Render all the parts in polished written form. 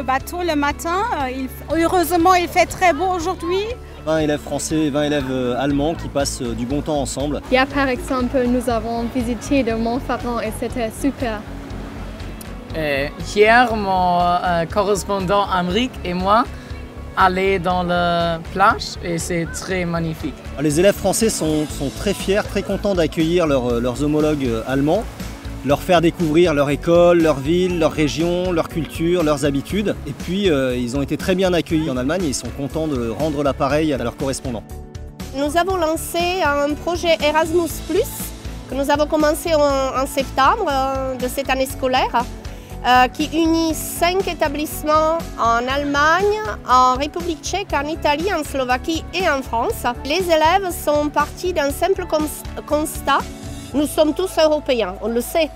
bateau le matin. Heureusement, il fait très beau aujourd'hui. 20 élèves français et 20 élèves allemands qui passent du bon temps ensemble. Hier, par exemple, nous avons visité le Mont Faran et c'était super. Hier, mon correspondant Amérique et moi allaient dans la plage et c'est très magnifique. Les élèves français sont très fiers, très contents d'accueillir leurs homologues allemands, leur faire découvrir leur école, leur ville, leur région, leur culture, leurs habitudes. Et puis ils ont été très bien accueillis en Allemagne et ils sont contents de rendre l'appareil à leurs correspondants. Nous avons lancé un projet Erasmus+, que nous avons commencé en septembre de cette année scolaire, qui unit 5 établissements en Allemagne, en République tchèque, en Italie, en Slovaquie et en France. Les élèves sont partis d'un simple constat. Nous sommes tous européens, on le sait.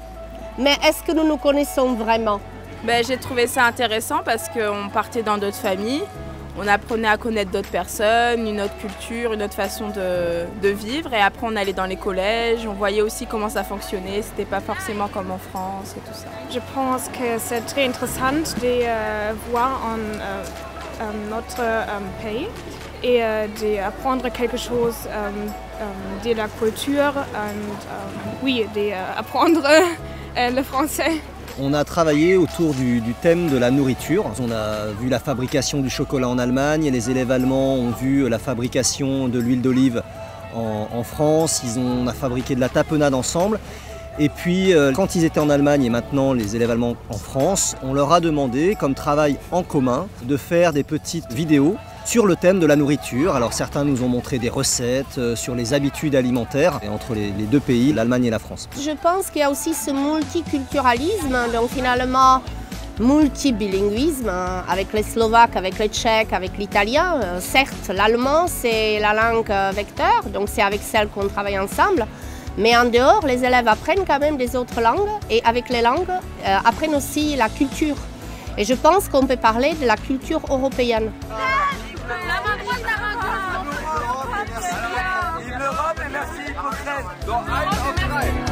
Mais est-ce que nous nous connaissons vraiment? J'ai trouvé ça intéressant parce qu'on partait dans d'autres familles. On apprenait à connaître d'autres personnes, une autre culture, une autre façon de vivre. Et après, on allait dans les collèges, on voyait aussi comment ça fonctionnait. C'était pas forcément comme en France et tout ça. Je pense que c'est très intéressant de voir notre pays et d'apprendre quelque chose de la culture, d'apprendre le français. On a travaillé autour du thème de la nourriture. On a vu la fabrication du chocolat en Allemagne, les élèves allemands ont vu la fabrication de l'huile d'olive en France. On a fabriqué de la tapenade ensemble. Et puis quand ils étaient en Allemagne et maintenant les élèves allemands en France, on leur a demandé, comme travail en commun, de faire des petites vidéos sur le thème de la nourriture. Alors certains nous ont montré des recettes sur les habitudes alimentaires entre les deux pays, l'Allemagne et la France. Je pense qu'il y a aussi ce multiculturalisme, donc finalement multibilinguisme avec les Slovaques, avec les Tchèques, avec l'italien. Certes, l'allemand c'est la langue vecteur, donc c'est avec celle qu'on travaille ensemble. Mais en dehors, les élèves apprennent quand même des autres langues et avec les langues, apprennent aussi la culture. Et je pense qu'on peut parler de la culture européenne. L'Europe et merci Ukraine.